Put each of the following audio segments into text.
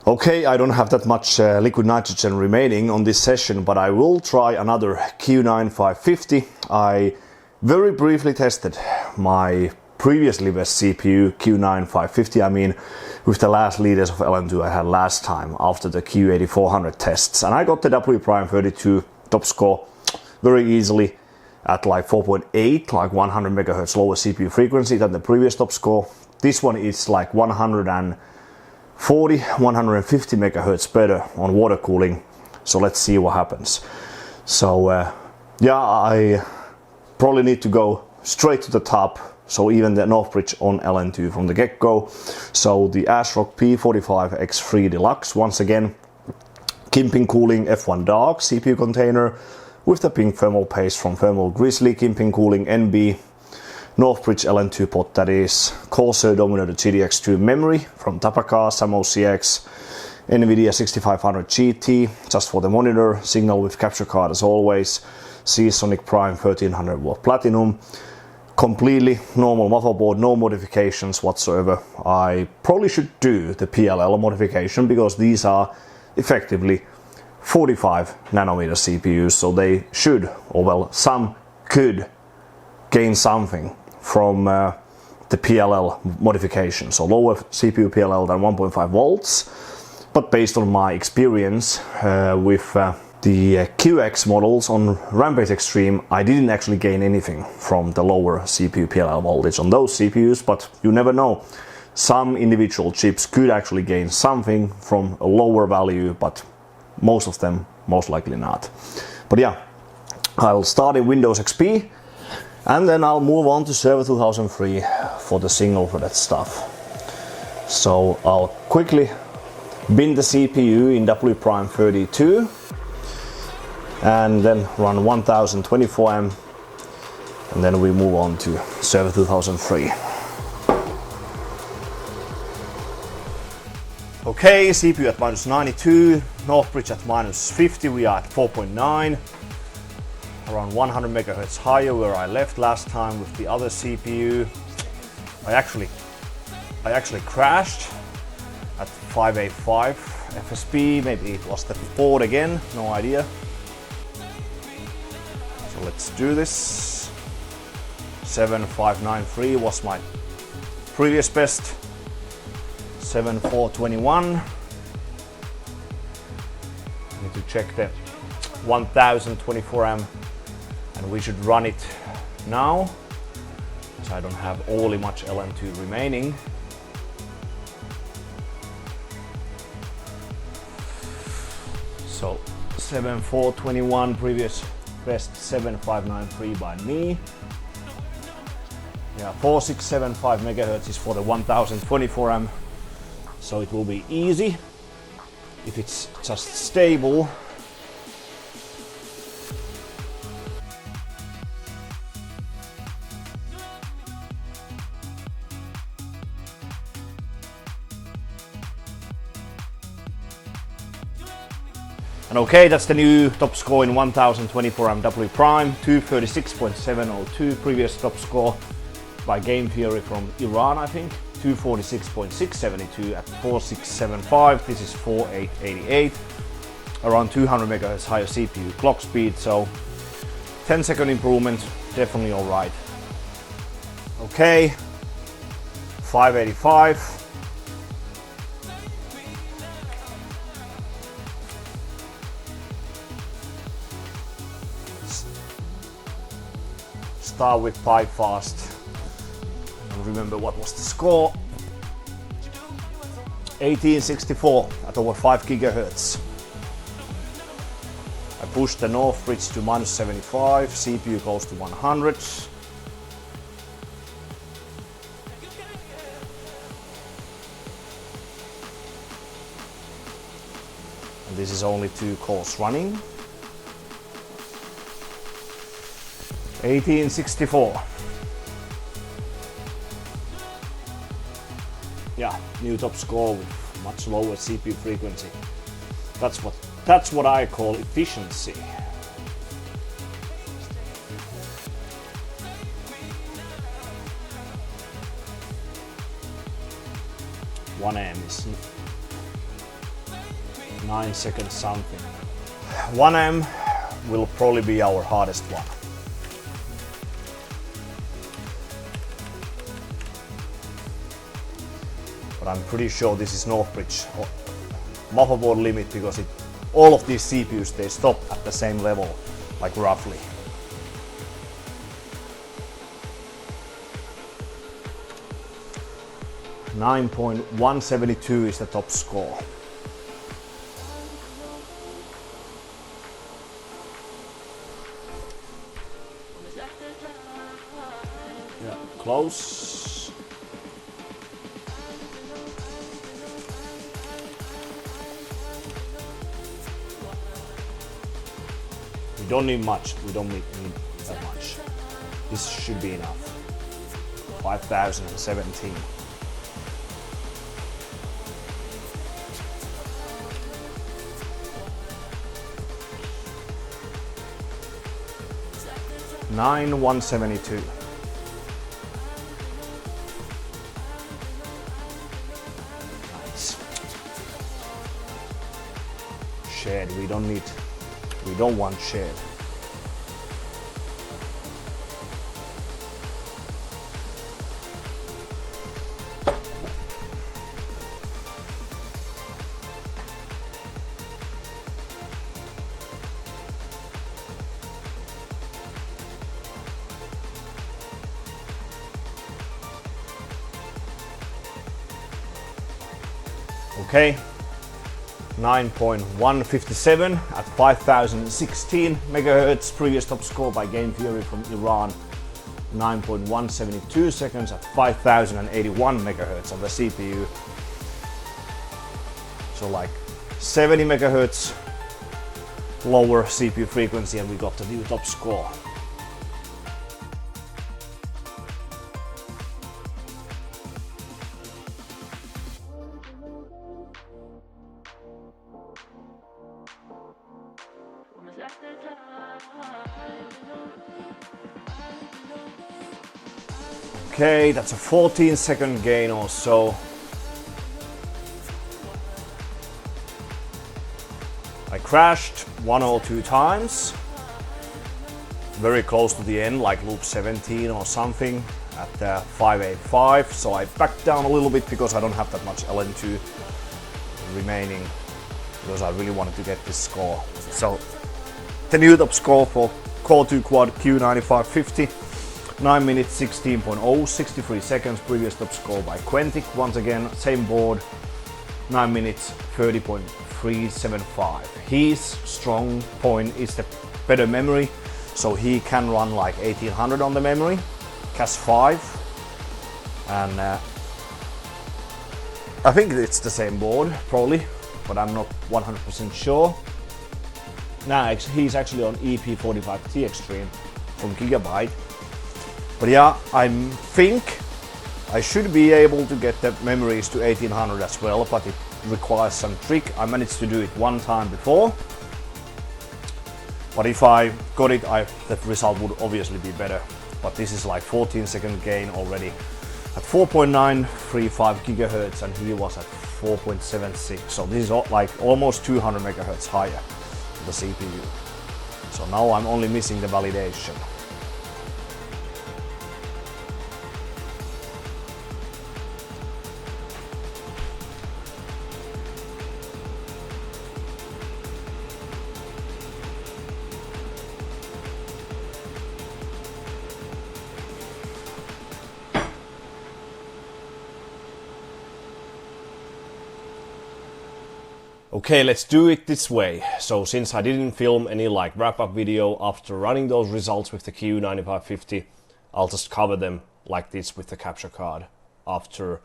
Okay, I don't have that much liquid nitrogen remaining on this session, but I will try another Q9550. I very briefly tested my previously best CPU, Q9550, I mean, with the last liters of LN2 I had last time after the Q8400 tests. And I got the W'32 top score very easily at like 4.8, like 100 megahertz lower CPU frequency than the previous top score. This one is like 150 megahertz better on water cooling. So let's see what happens. So yeah, I probably need to go straight to the top. So even the North Bridge on LN2 from the get-go. So the ASRock P45X3 Deluxe, once again, Kimping Cooling F1 Dark CPU container with the pink thermal paste from Thermal Grizzly, Kimping Cooling NB, North Bridge LN2 pot, that is Corsair dominated GDX2 memory from Tapaka, SamOCX, NVIDIA 6500 GT just for the monitor, signal with capture card as always, Seasonic Prime 1300 watt Platinum, completely normal motherboard, no modifications whatsoever. I probably should do the PLL modification because these are effectively 45 nanometer CPUs, so they should, or well, some could gain something from the PLL modification, so lower CPU PLL than 1.5 volts. But based on my experience with the QX models on Rampage Extreme, I didn't actually gain anything from the lower CPU PLL voltage on those CPUs, but you never know. Some individual chips could actually gain something from a lower value, but most of them most likely not. But yeah, I'll start in Windows XP and then I'll move on to Server 2003 for the single threaded stuff. So I'll quickly bin the CPU in W'32 and then run 1024M, and then we move on to Server 2003. Okay, CPU at -92, North Bridge at -50, we are at 4.9, around 100 megahertz higher where I left last time with the other CPU. I actually crashed at 585 FSP, maybe it was the board again, no idea. So let's do this. 7593 was my previous best. 7421. I need to check the 1024M and we should run it now because I don't have overly much LN2 remaining. So 7421, previous best 7593 by me. Yeah, 4675 megahertz is for the 1024M, so it will be easy if it's just stable. And okay, that's the new top score in 1024M W Prime, 236.702, previous top score by Game Theory from Iran, I think, 246.672 at 4675, this is 4888, around 200 megahertz higher CPU clock speed, so 10-second improvement, definitely alright. Okay, 585. Start with pipe fast. And remember what was the score? 1864 at over 5 gigahertz. I pushed the North Bridge to -75, CPU close to 100. And this is only 2 cores running. 1864. Yeah, new top score with much lower CPU frequency. That's what I call efficiency. 1M is 9 seconds something. 1M will probably be our hardest one. But I'm pretty sure this is Northbridge motherboard limit, because all of these CPUs, they stop at the same level, like roughly. .172 is the top score. Yeah, close. We don't need much. We don't need that much. This should be enough. 5017. $9,172. Nice. Shared. We don't want shared. Okay, 9.157 at 5016 megahertz. Previous top score by Game Theory from Iran. 9.172 seconds at 5081 megahertz on the CPU. So like 70 megahertz lower CPU frequency, and we got the new top score. Okay, that's a 14-second gain or so. I crashed 1 or 2 times. Very close to the end, like loop 17 or something at 585. So I backed down a little bit because I don't have that much LN2 remaining, because I really wanted to get this score. So the new top score for Core 2 Quad Q9550. 9 minutes 16.0, 63 seconds. Previous top score by Quentic, once again, same board, 9 minutes 30.375. His strong point is the better memory, so he can run like 1800 on the memory, CAS 5, and I think it's the same board, probably, but I'm not 100% sure. Nah, he's actually on EP45X3 from Gigabyte. But yeah, I think I should be able to get the memories to 1800 as well, but it requires some trick. I managed to do it one time before, but if I got it, the result would obviously be better. But this is like 14-second gain already at 4.935 gigahertz, and he was at 4.76. So this is like almost 200 megahertz higher the CPU. So now I'm only missing the validation. Okay, let's do it this way. So since I didn't film any like wrap-up video after running those results with the Q9550, I'll just cover them like this with the capture card after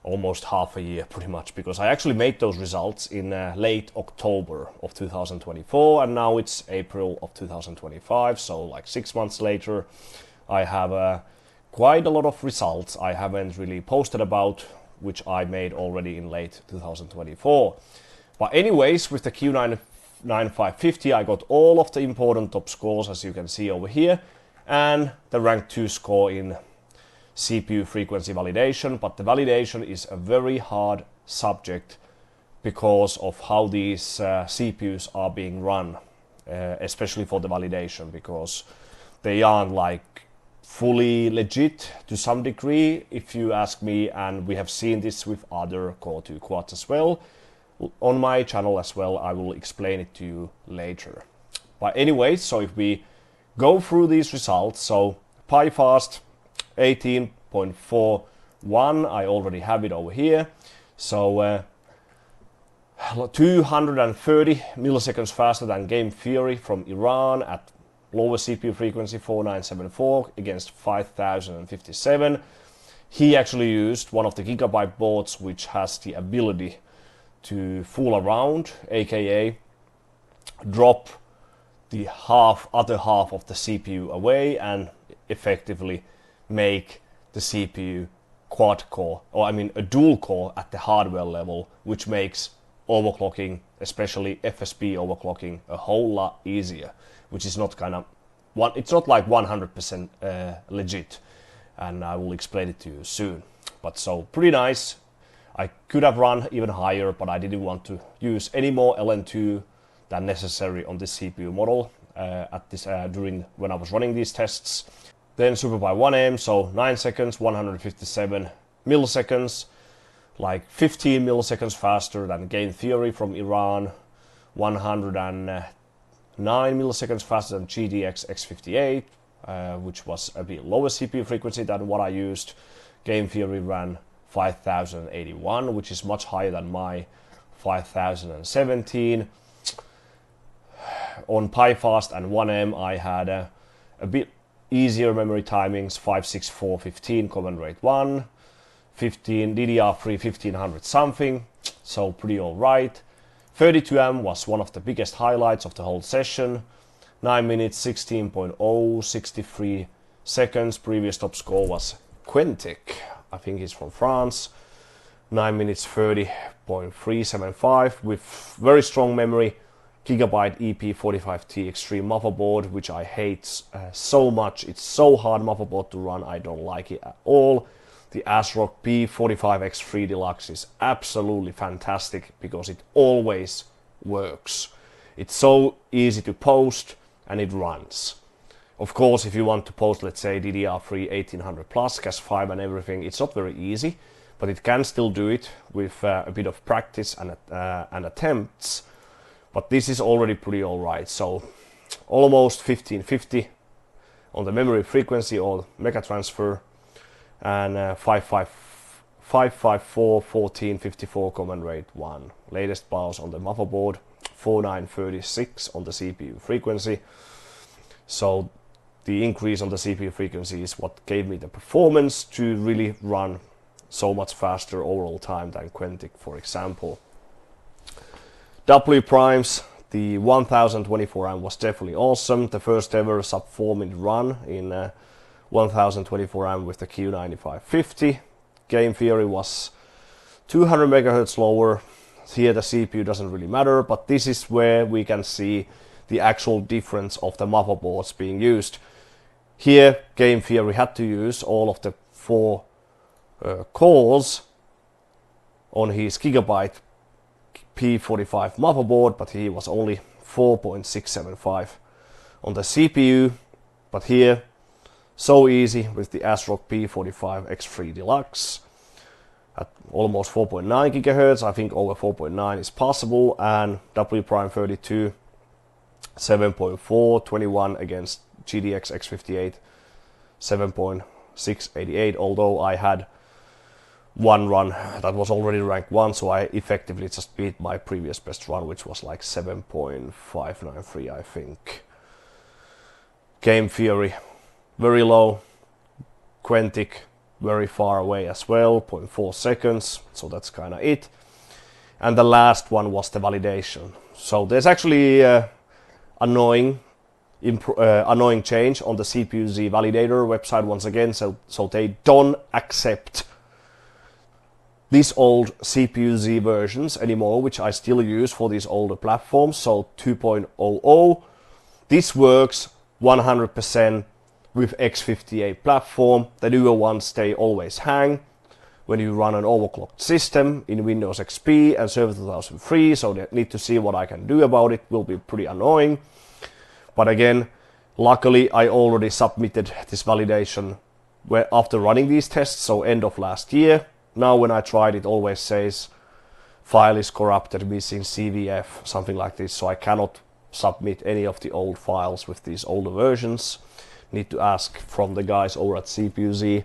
almost half a year pretty much, because I actually made those results in late October of 2024, and now it's April of 2025, so like 6 months later I have quite a lot of results I haven't really posted about, which I made already in late 2024. But anyways, with the Q9550 I got all of the important top scores, as you can see over here, and the rank 2 score in CPU frequency validation. But the validation is a very hard subject because of how these CPUs are being run, especially for the validation, because they aren't like fully legit to some degree, if you ask me, and we have seen this with other Core 2 quads as well. On my channel as well, I will explain it to you later. But anyway, so if we go through these results, so PyFast 18.41, I already have it over here. So 230 milliseconds faster than Game Theory from Iran at lower CPU frequency 4974 against 5057. He actually used one of the Gigabyte boards which has the ability to fool around, aka drop the other half of the CPU away and effectively make the CPU quad core, or I mean a dual core at the hardware level, which makes overclocking, especially FSP overclocking, a whole lot easier, which is not it's not like 100% legit, and I will explain it to you soon. But so pretty nice. I could have run even higher, but I didn't want to use any more LN2 than necessary on this CPU model during when I was running these tests. Then SuperPy 1M, so 9 seconds, 157 milliseconds, like 15 milliseconds faster than Game Theory from Iran, 109 milliseconds faster than GTX X58, which was a bit lower CPU frequency than what I used. Game Theory ran 5081, which is much higher than my 5017. On PyFast and 1M, I had a bit easier memory timings, 56415 command rate 1, 15 DDR3 1500 something, so pretty alright. 32M was one of the biggest highlights of the whole session. 9 minutes 16.0, 63 seconds. Previous top score was Quentic, I think he's from France. 9 minutes 30.375 with very strong memory. Gigabyte EP45T Extreme motherboard, which I hate so much. It's so hard motherboard to run, I don't like it at all. The ASRock P45X3 Deluxe is absolutely fantastic because it always works. It's so easy to post and it runs. Of course, if you want to post, let's say, DDR3 1800 plus, CAS5 and everything, it's not very easy, but it can still do it with a bit of practice and attempts. But this is already pretty alright, so almost 1550 on the memory frequency or mega transfer, and 554 1454 command rate 1. Latest BIOS on the motherboard, 4936 on the CPU frequency. So the increase on the CPU frequency is what gave me the performance to really run so much faster overall time than Quentic, for example. W primes, the 1024 AM was definitely awesome. The first ever sub 4 minute run in 1024 AM with the Q9550. Game Theory was 200 MHz lower. Here the CPU doesn't really matter, but this is where we can see the actual difference of the motherboards being used. Here Game Theory had to use all of the 4 cores on his Gigabyte P45 motherboard, but he was only 4.675 on the CPU. But here, so easy with the ASRock P45X3 Deluxe at almost 4.9 GHz. I think over 4.9 is possible, and W Prime 32 7.4 21 against GTX X58 7.688. Although I had one run that was already ranked 1, so I effectively just beat my previous best run, which was like 7.593, I think. Game Theory very low. Quentic very far away as well, 0.4 seconds, so that's kind of it. And the last one was the validation. So there's actually annoying change on the CPUZ Validator website once again, so they don't accept these old CPUZ versions anymore, which I still use for these older platforms. So 2.00, this works 100% with X58 platform. The newer ones, they always hang. when you run an overclocked system in Windows XP and Server 2003, so they need to see what I can do about it. Will be pretty annoying. But again, luckily I already submitted this validation after running these tests, so end of last year. Now when I tried, it always says file is corrupted, missing CVF, something like this, so I cannot submit any of the old files with these older versions. Need to ask from the guys over at CPUZ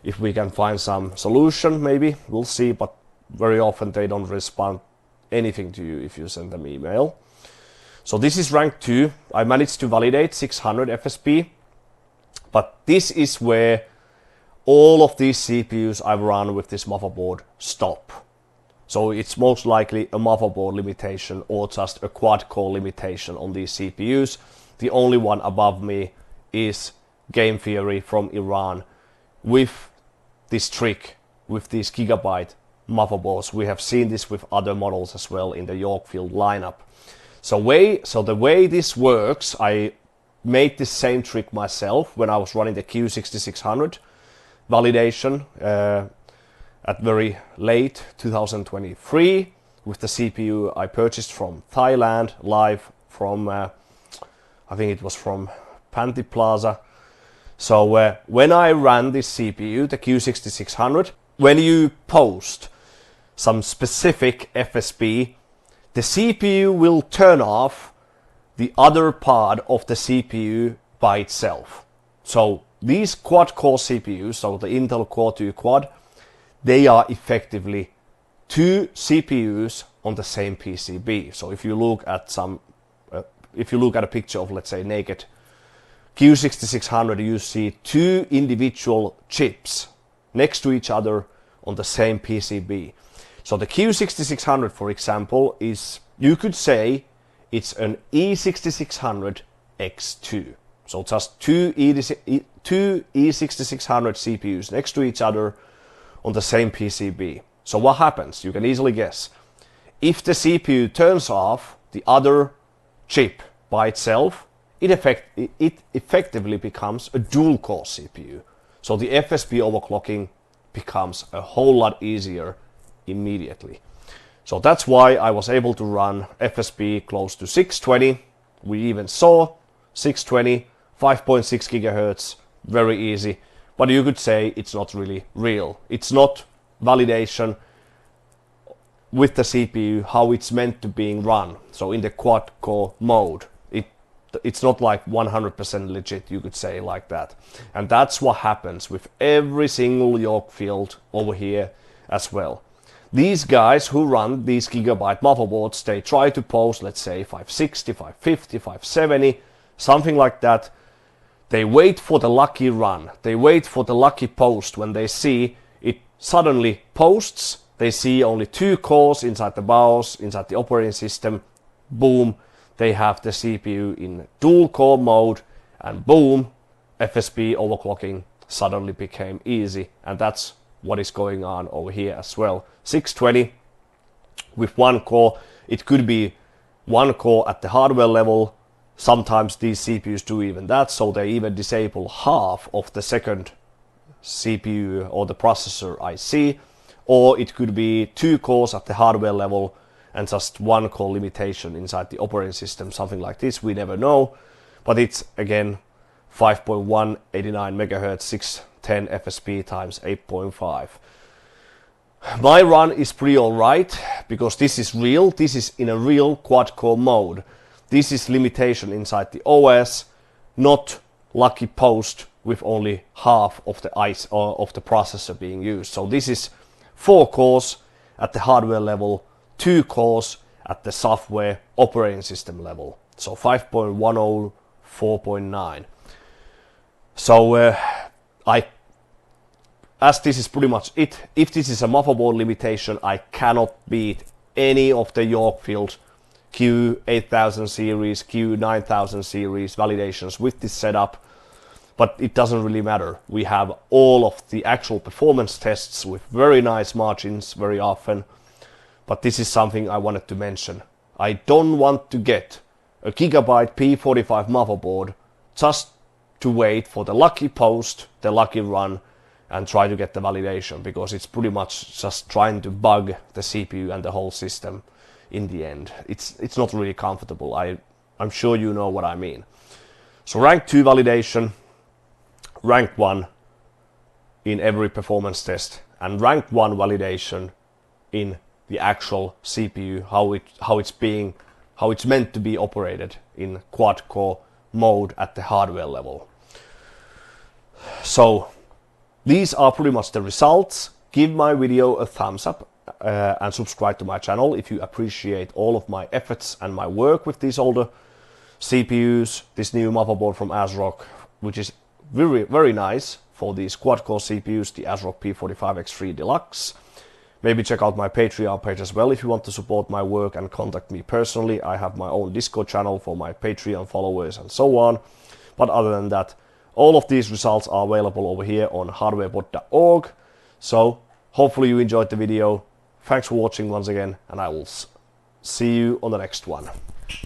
if we can find some solution, maybe, we'll see, but very often they don't respond anything to you if you send them email. So this is rank 2. I managed to validate 600 FSP, but this is where all of these CPUs I've run with this motherboard stop. So it's most likely a motherboard limitation or just a quad-core limitation on these CPUs. The only one above me is Game Theory from Iran with this trick with these gigabyte motherboards. We have seen this with other models as well in the Yorkfield lineup. So the way this works, I made this same trick myself when I was running the Q9600 validation at very late 2023 with the CPU I purchased from Thailand, live from, I think it was from Panty Plaza. So when I ran this CPU, the Q9600, when you post some specific FSP, the CPU will turn off the other part of the CPU by itself. So these quad-core CPUs, so the Intel Core 2 Quad, they are effectively 2 CPUs on the same PCB. So if you look at a picture of, let's say, naked Q9600, you see 2 individual chips next to each other on the same PCB. So the Q9600, for example, is, you could say, it's an E6600 X2. So just 2 E6600 CPUs next to each other on the same PCB. So what happens? You can easily guess. If the CPU turns off the other chip by itself, it effectively becomes a dual-core CPU. So the FSP overclocking becomes a whole lot easier immediately. So that's why I was able to run FSP close to 620. We even saw 620, 5.6 gigahertz, very easy. But you could say it's not really real. It's not validation with the CPU how it's meant to being run. So in the quad-core mode, it's not like 100% legit, you could say, like that. And that's what happens with every single Yorkfield over here as well. These guys who run these gigabyte motherboards, they try to post, let's say, 560, 550, 570, something like that. They wait for the lucky run. They wait for the lucky post when they see it suddenly posts. They see only 2 cores inside the BIOS, inside the operating system. Boom, they have the CPU in dual core mode, and boom, FSP overclocking suddenly became easy. And that's what is going on over here as well. 620 with 1 core. It could be 1 core at the hardware level. Sometimes these CPUs do even that, so they even disable half of the second CPU or the processor IC. Or it could be 2 cores at the hardware level and just 1 core limitation inside the operating system, something like this. We never know, but it's again 5.1, 89 megahertz, 610 FSP times 8.5. My run is pretty alright because this is real. This is in a real quad-core mode. This is limitation inside the OS, not lucky post with only half of the ICE or of the processor being used. So this is 4 cores at the hardware level, 2 cores at the software operating system level. So 5.10, 4.9. So as this is pretty much it, if this is a motherboard limitation, I cannot beat any of the Yorkfield Q8000 series, Q9000 series validations with this setup. But it doesn't really matter. We have all of the actual performance tests with very nice margins very often. But this is something I wanted to mention. I don't want to get a gigabyte P45 motherboard just to wait for the lucky post, the lucky run, and try to get the validation, because it's pretty much just trying to bug the CPU and the whole system in the end. It's not really comfortable. I'm sure you know what I mean. So rank 2 validation, rank 1 in every performance test, and rank 1 validation in the actual CPU, how it's meant to be operated in quad core mode at the hardware level. So these are pretty much the results. Give my video a thumbs up and subscribe to my channel if you appreciate all of my efforts and my work with these older CPUs. This new motherboard from ASRock, which is very, very nice for these quad-core CPUs, the ASRock P45X3 Deluxe. Maybe check out my Patreon page as well if you want to support my work and contact me personally. I have my own Discord channel for my Patreon followers and so on. But other than that, all of these results are available over here on hardwarebot.org. So hopefully you enjoyed the video. Thanks for watching once again, and I will see you on the next one.